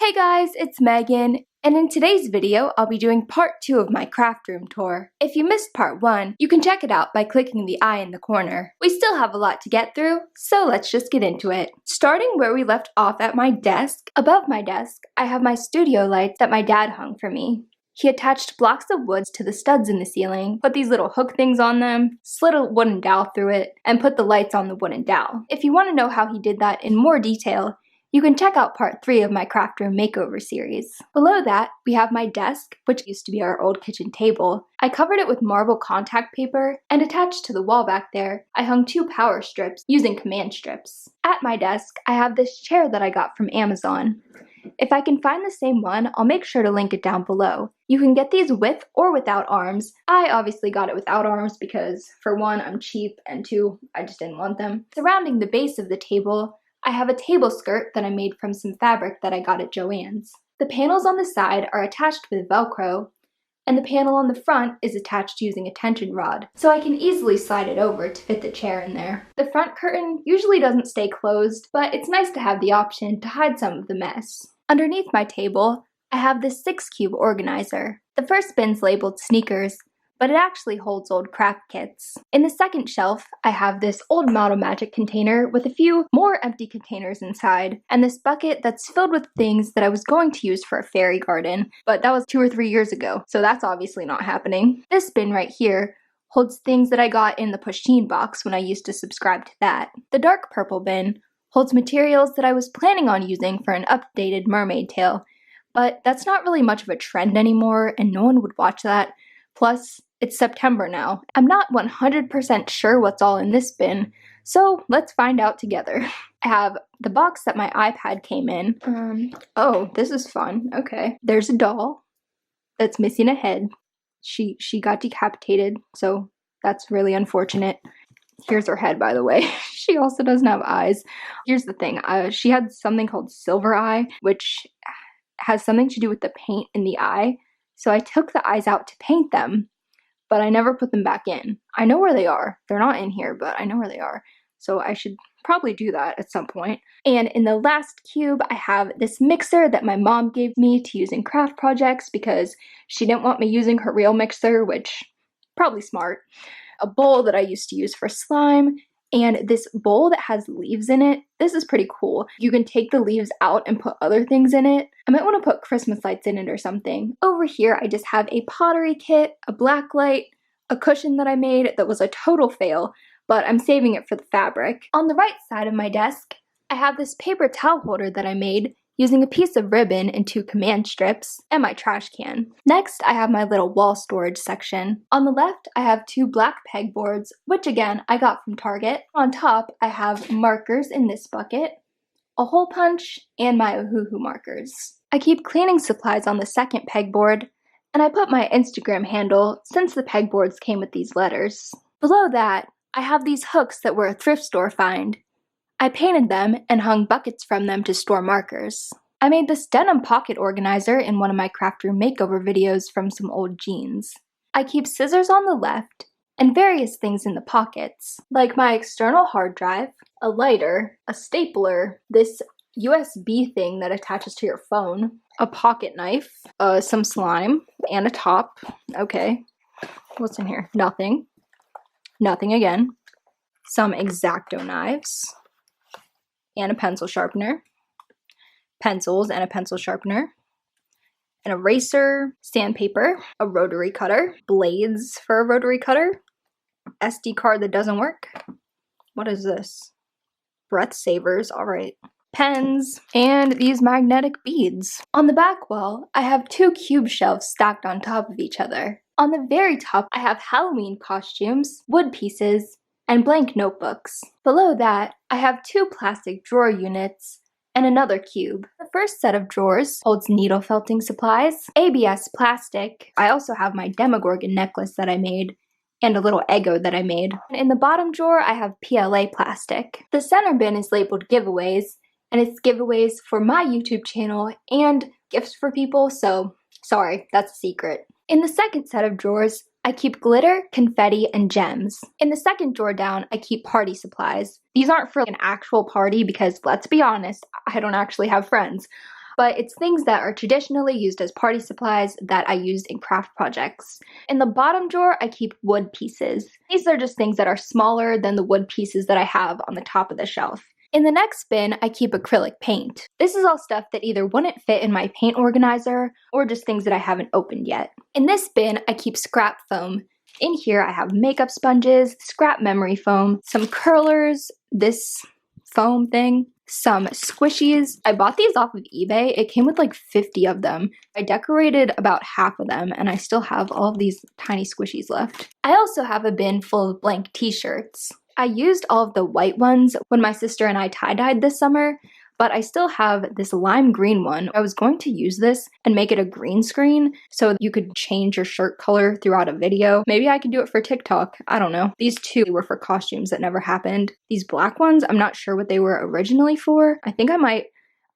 Hey guys, it's Megan, and in today's video, I'll be doing part 2 of my craft room tour. If you missed part 1, you can check it out by clicking the eye in the corner. We still have a lot to get through, so let's just get into it. Starting where we left off at my desk, above my desk, I have my studio lights that my dad hung for me. He attached blocks of wood to the studs in the ceiling, put these little hook things on them, slid a wooden dowel through it, and put the lights on the wooden dowel. If you want to know how he did that in more detail, you can check out part 3 of my craft room makeover series. Below that, we have my desk, which used to be our old kitchen table. I covered it with marble contact paper, and attached to the wall back there, I hung 2 power strips using command strips. At my desk, I have this chair that I got from Amazon. If I can find the same one, I'll make sure to link it down below. You can get these with or without arms. I obviously got it without arms because, for 1, I'm cheap, and 2, I just didn't want them. Surrounding the base of the table, I have a table skirt that I made from some fabric that I got at Joann's. The panels on the side are attached with Velcro, and the panel on the front is attached using a tension rod, so I can easily slide it over to fit the chair in there. The front curtain usually doesn't stay closed, but it's nice to have the option to hide some of the mess. Underneath my table, I have this 6-cube organizer. The first bin's labeled sneakers, but it actually holds old craft kits. In the second shelf, I have this old Model Magic container with a few more empty containers inside, and this bucket that's filled with things that I was going to use for a fairy garden, but that was 2 or 3 years ago, so that's obviously not happening. This bin right here holds things that I got in the Pusheen Box when I used to subscribe to that. The dark purple bin holds materials that I was planning on using for an updated mermaid tail, but that's not really much of a trend anymore, and no one would watch that. Plus, it's September now. I'm not 100% sure what's all in this bin, so let's find out together. I have the box that my iPad came in. Oh, this is fun. Okay. There's a doll that's missing a head. She got decapitated, so that's really unfortunate. Here's her head, by the way. She also doesn't have eyes. Here's the thing. She had something called silver eye, which has something to do with the paint in the eye. So I took the eyes out to paint them, but I never put them back in. I know where they are. They're not in here, but I know where they are. So I should probably do that at some point. And in the last cube, I have this mixer that my mom gave me to use in craft projects because she didn't want me using her real mixer, which probably smart. A bowl that I used to use for slime, and this bowl that has leaves in it. This is pretty cool. You can take the leaves out and put other things in it. I might want to put Christmas lights in it or something. Over here, I just have a pottery kit, a black light, a cushion that I made that was a total fail, but I'm saving it for the fabric. On the right side of my desk, I have this paper towel holder that I made using a piece of ribbon and 2 command strips, and my trash can. Next, I have my little wall storage section. On the left, I have 2 black pegboards, which again, I got from Target. On top, I have markers in this bucket, a hole punch, and my Ohuhu markers. I keep cleaning supplies on the second pegboard, and I put my Instagram handle since the pegboards came with these letters. Below that, I have these hooks that were a thrift store find. I painted them and hung buckets from them to store markers. I made this denim pocket organizer in one of my craft room makeover videos from some old jeans. I keep scissors on the left and various things in the pockets, like my external hard drive, a lighter, a stapler, this USB thing that attaches to your phone, a pocket knife, some slime, and a top. Okay, what's in here? Nothing. Nothing again. Some X-Acto knives, and a pencil sharpener, pencils and a pencil sharpener, an eraser, sandpaper, a rotary cutter, blades for a rotary cutter, SD card that doesn't work. What is this? Breath savers, alright. Pens, and these magnetic beads. On the back wall, I have 2 cube shelves stacked on top of each other. On the very top, I have Halloween costumes, wood pieces, and blank notebooks. Below that, I have 2 plastic drawer units and another cube. The first set of drawers holds needle felting supplies, ABS plastic. I also have my Demogorgon necklace that I made, and a little Eggo that I made. And in the bottom drawer, I have PLA plastic. The center bin is labeled giveaways, and it's giveaways for my YouTube channel and gifts for people, so sorry, that's a secret. In the second set of drawers, I keep glitter, confetti, and gems. In the second drawer down, I keep party supplies. These aren't for an actual party because, let's be honest, I don't actually have friends. but it's things that are traditionally used as party supplies that I used in craft projects. In the bottom drawer, I keep wood pieces. These are just things that are smaller than the wood pieces that I have on the top of the shelf. In the next bin, I keep acrylic paint. This is all stuff that either wouldn't fit in my paint organizer or just things that I haven't opened yet. In this bin, I keep scrap foam. In here, I have makeup sponges, scrap memory foam, some curlers, this foam thing, some squishies. I bought these off of eBay. It came with like 50 of them. I decorated about half of them and I still have all of these tiny squishies left. I also have a bin full of blank t-shirts. I used all of the white ones when my sister and I tie-dyed this summer, but I still have this lime green one. I was going to use this and make it a green screen so you could change your shirt color throughout a video. Maybe I could do it for TikTok. I don't know. These two were for costumes that never happened. These black ones, I'm not sure what they were originally for. I think I might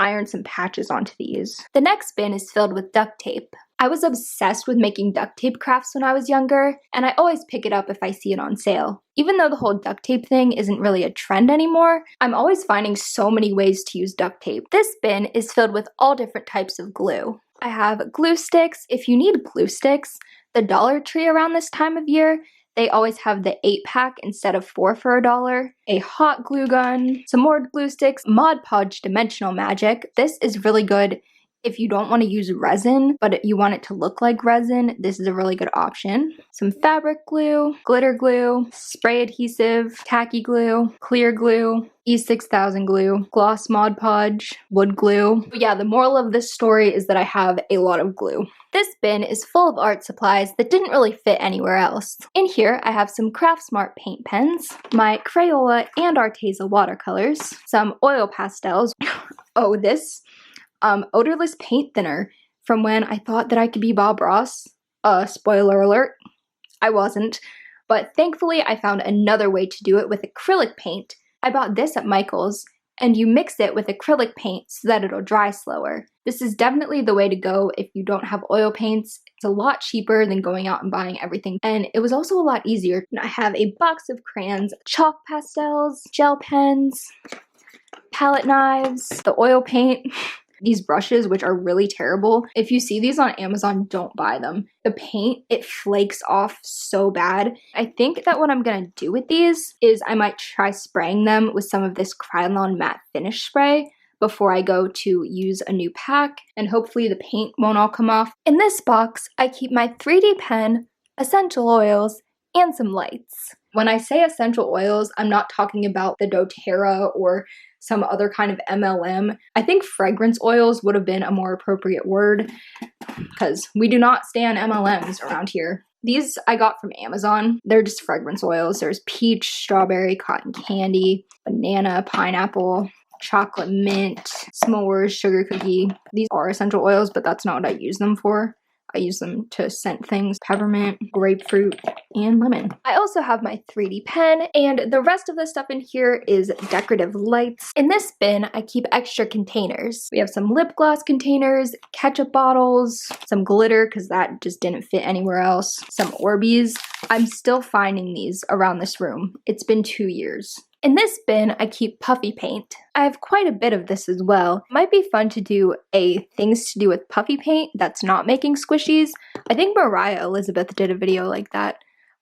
iron some patches onto these. The next bin is filled with duct tape. I was obsessed with making duct tape crafts when I was younger, and I always pick it up if I see it on sale. Even though the whole duct tape thing isn't really a trend anymore, I'm always finding so many ways to use duct tape. This bin is filled with all different types of glue. I have glue sticks. If you need glue sticks, the Dollar Tree around this time of year, they always have the 8-pack instead of 4 for $1. A hot glue gun, some more glue sticks, Mod Podge Dimensional Magic. This is really good if you don't want to use resin, but you want it to look like resin. This is a really good option. Some fabric glue, glitter glue, spray adhesive, tacky glue, clear glue, E6000 glue, gloss Mod Podge, wood glue. But yeah, the moral of this story is that I have a lot of glue. This bin is full of art supplies that didn't really fit anywhere else. In here, I have some Craft Smart paint pens, my Crayola and Arteza watercolors, some oil pastels. Oh, this odorless paint thinner from when I thought that I could be Bob Ross. Spoiler alert, I wasn't. But thankfully, I found another way to do it with acrylic paint. I bought this at Michael's, and you mix it with acrylic paint so that it'll dry slower. This is definitely the way to go if you don't have oil paints. It's a lot cheaper than going out and buying everything, and it was also a lot easier. I have a box of crayons, chalk pastels, gel pens, palette knives, the oil paint, these brushes, which are really terrible. If you see these on Amazon, don't buy them. The paint, it flakes off so bad. I think that what I'm gonna do with these is I might try spraying them with some of this Krylon matte finish spray before I go to use a new pack, and hopefully the paint won't all come off. In this box, I keep my 3D pen, essential oils, and some lights. When I say essential oils, I'm not talking about the doTERRA or some other kind of MLM. I think fragrance oils would have been a more appropriate word because we do not stand MLMs around here. These I got from Amazon. They're just fragrance oils. There's peach, strawberry, cotton candy, banana, pineapple, chocolate mint, s'mores, sugar cookie. These are essential oils, but that's not what I use them for. I use them to scent things, peppermint, grapefruit, and lemon. I also have my 3D pen, and the rest of the stuff in here is decorative lights. In this bin, I keep extra containers. We have some lip gloss containers, ketchup bottles, some glitter, because that just didn't fit anywhere else, some Orbeez. I'm still finding these around this room. It's been 2 years. In this bin, I keep Puffy Paint. I have quite a bit of this as well. It might be fun to do a things to do with Puffy Paint that's not making squishies. I think Mariah Elizabeth did a video like that,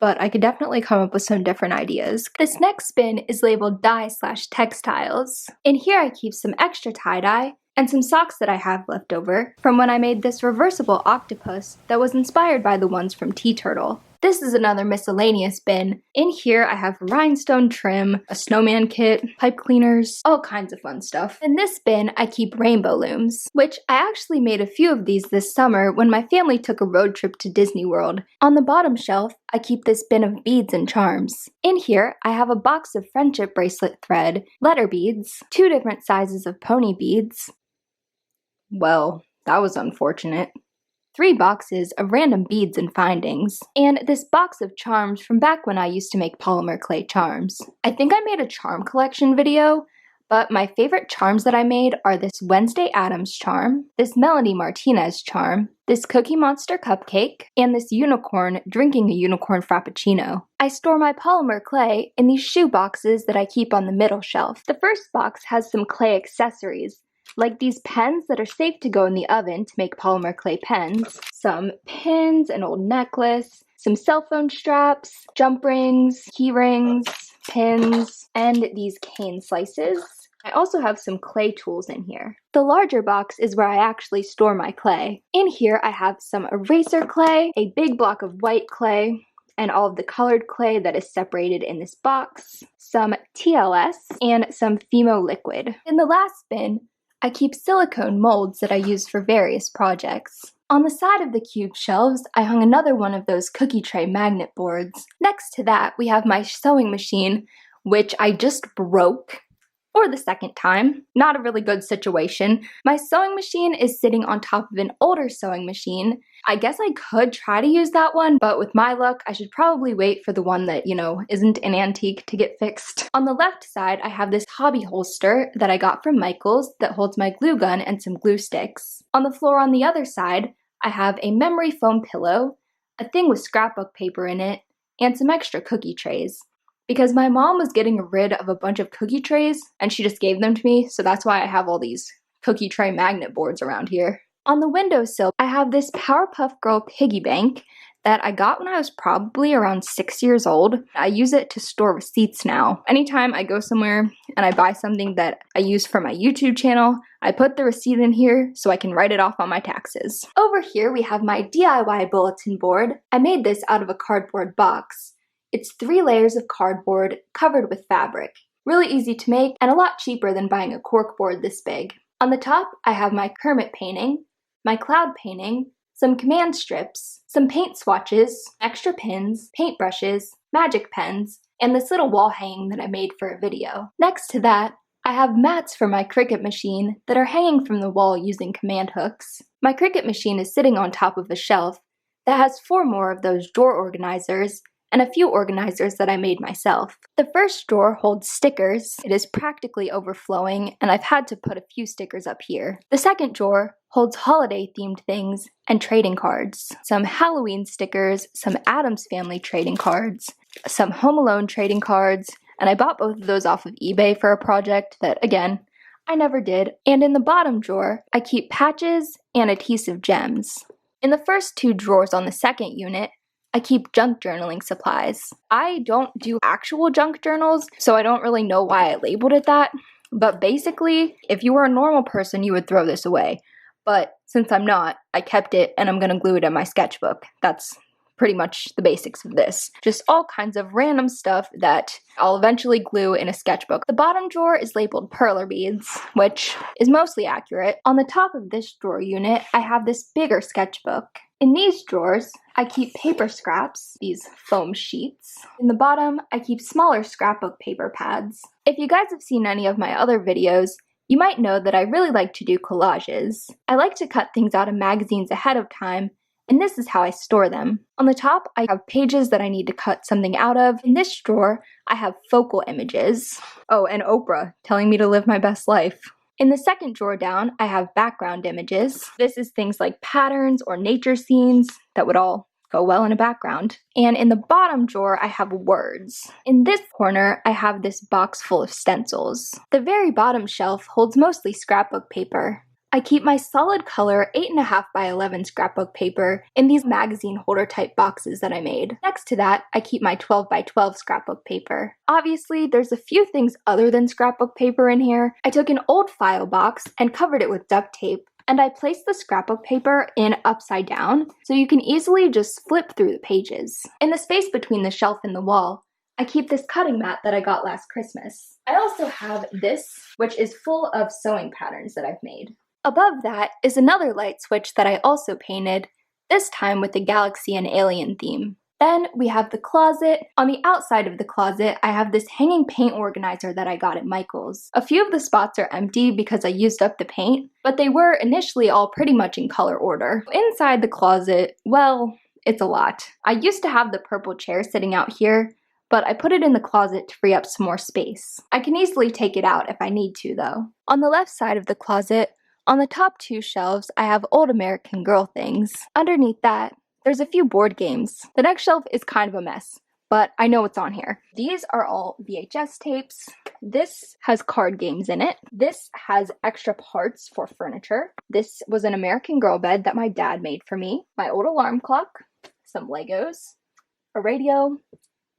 but I could definitely come up with some different ideas. This next bin is labeled dye/textiles. In here I keep some extra tie-dye and some socks that I have left over from when I made this reversible octopus that was inspired by the ones from Tea Turtle. This is another miscellaneous bin. In here I have rhinestone trim, a snowman kit, pipe cleaners, all kinds of fun stuff. In this bin I keep rainbow looms, which I actually made a few of these this summer when my family took a road trip to Disney World. On the bottom shelf I keep this bin of beads and charms. In here I have a box of friendship bracelet thread, letter beads, 2 different sizes of pony beads. Well, that was unfortunate. 3 boxes of random beads and findings, and this box of charms from back when I used to make polymer clay charms. I think I made a charm collection video, but my favorite charms that I made are this Wednesday Addams charm, this Melanie Martinez charm, this Cookie Monster cupcake, and this unicorn drinking a unicorn frappuccino. I store my polymer clay in these shoe boxes that I keep on the middle shelf. The first box has some clay accessories, like these pens that are safe to go in the oven to make polymer clay pens, some pins, an old necklace, some cell phone straps, jump rings, key rings, pins, and these cane slices. I also have some clay tools in here. The larger box is where I actually store my clay. In here I have some eraser clay, a big block of white clay, and all of the colored clay that is separated in this box, some TLS, and some Fimo liquid. In the last bin, I keep silicone molds that I use for various projects. On the side of the cube shelves, I hung another one of those cookie tray magnet boards. Next to that, we have my sewing machine, which I just broke. For the second time. Not a really good situation. My sewing machine is sitting on top of an older sewing machine. I guess I could try to use that one, but with my luck, I should probably wait for the one that, isn't an antique to get fixed. On the left side, I have this hobby holster that I got from Michael's that holds my glue gun and some glue sticks. On the floor on the other side, I have a memory foam pillow, a thing with scrapbook paper in it, and some extra cookie trays. Because my mom was getting rid of a bunch of cookie trays and she just gave them to me, so that's why I have all these cookie tray magnet boards around here. On the windowsill, I have this Powerpuff Girl Piggy Bank that I got when I was probably around 6 years old. I use it to store receipts now. Anytime I go somewhere and I buy something that I use for my YouTube channel, I put the receipt in here so I can write it off on my taxes. Over here we have my DIY bulletin board. I made this out of a cardboard box. It's 3 layers of cardboard covered with fabric. Really easy to make and a lot cheaper than buying a cork board this big. On the top, I have my Kermit painting, my cloud painting, some command strips, some paint swatches, extra pins, paintbrushes, magic pens, and this little wall hanging that I made for a video. Next to that, I have mats for my Cricut machine that are hanging from the wall using command hooks. My Cricut machine is sitting on top of a shelf that has 4 more of those drawer organizers and a few organizers that I made myself. The first drawer holds stickers. It is practically overflowing, and I've had to put a few stickers up here. The second drawer holds holiday-themed things and trading cards. Some Halloween stickers, some Addams Family trading cards, some Home Alone trading cards, and I bought both of those off of eBay for a project that, again, I never did. And in the bottom drawer, I keep patches and adhesive gems. In the first 2 drawers on the second unit, I keep junk journaling supplies. I don't do actual junk journals, so I don't really know why I labeled it that, but basically, if you were a normal person, you would throw this away. But since I'm not, I kept it and I'm gonna glue it in my sketchbook. That's pretty much the basics of this. Just all kinds of random stuff that I'll eventually glue in a sketchbook. The bottom drawer is labeled perler beads, which is mostly accurate. On the top of this drawer unit, I have this bigger sketchbook. In these drawers, I keep paper scraps, these foam sheets. In the bottom, I keep smaller scrapbook paper pads. If you guys have seen any of my other videos, you might know that I really like to do collages. I like to cut things out of magazines ahead of time, and this is how I store them. On the top, I have pages that I need to cut something out of. In this drawer, I have focal images. Oh, and Oprah telling me to live my best life. In the second drawer down, I have background images. This is things like patterns or nature scenes that would all go well in a background. And in the bottom drawer, I have words. In this corner, I have this box full of stencils. The very bottom shelf holds mostly scrapbook paper. I keep my solid color 8.5 by 11 scrapbook paper in these magazine holder type boxes that I made. Next to that, I keep my 12 by 12 scrapbook paper. Obviously, there's a few things other than scrapbook paper in here. I took an old file box and covered it with duct tape, and I placed the scrapbook paper in upside down so you can easily just flip through the pages. In the space between the shelf and the wall, I keep this cutting mat that I got last Christmas. I also have this, which is full of sewing patterns that I've made. Above that is another light switch that I also painted, this time with the galaxy and alien theme. Then we have the closet. On the outside of the closet, I have this hanging paint organizer that I got at Michael's. A few of the spots are empty because I used up the paint, but they were initially all pretty much in color order. Inside the closet, well, it's a lot. I used to have the purple chair sitting out here, but I put it in the closet to free up some more space. I can easily take it out if I need to, though. On the left side of the closet, on the top 2 shelves, I have old American Girl things. Underneath that, there's a few board games. The next shelf is kind of a mess, but I know what's on here. These are all VHS tapes. This has card games in it. This has extra parts for furniture. This was an American Girl bed that my dad made for me. My old alarm clock, some Legos, a radio,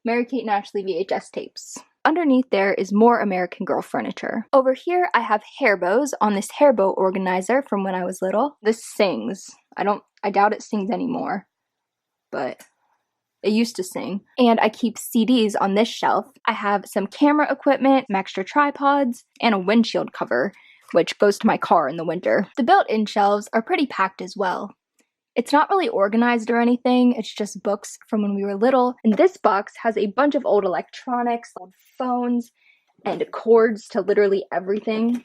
Mary-Kate and Ashley VHS tapes. Underneath there is more American Girl furniture. Over here I have hair bows on this hair bow organizer from when I was little. This sings. I doubt it sings anymore, but it used to sing. And I keep CDs on this shelf. I have some camera equipment, some extra tripods, and a windshield cover, which goes to my car in the winter. The built-in shelves are pretty packed as well. It's not really organized or anything, it's just books from when we were little. And this box has a bunch of old electronics, old phones, and cords to literally everything.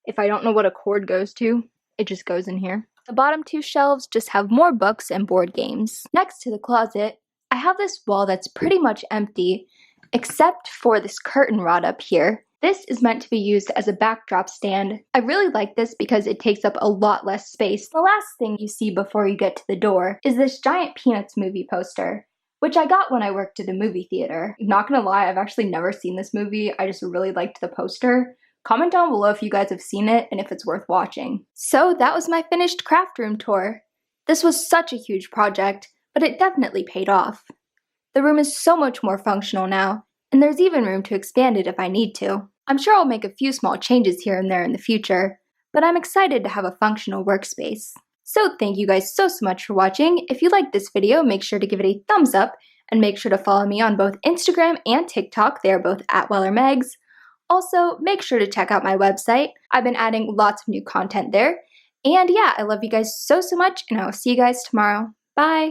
If I don't know what a cord goes to, it just goes in here. The bottom two shelves just have more books and board games. Next to the closet, I have this wall that's pretty much empty, except for this curtain rod up here. This is meant to be used as a backdrop stand. I really like this because it takes up a lot less space. The last thing you see before you get to the door is this giant Peanuts movie poster, which I got when I worked at a movie theater. Not gonna lie, I've actually never seen this movie. I just really liked the poster. Comment down below if you guys have seen it and if it's worth watching. So that was my finished craft room tour. This was such a huge project, but it definitely paid off. The room is so much more functional now, and there's even room to expand it if I need to. I'm sure I'll make a few small changes here and there in the future, but I'm excited to have a functional workspace. So thank you guys so much for watching. If you liked this video, make sure to give it a thumbs up, and make sure to follow me on both Instagram and TikTok. They are both @WellerMegs. Also, make sure to check out my website. I've been adding lots of new content there. And yeah, I love you guys so much, and I will see you guys tomorrow. Bye!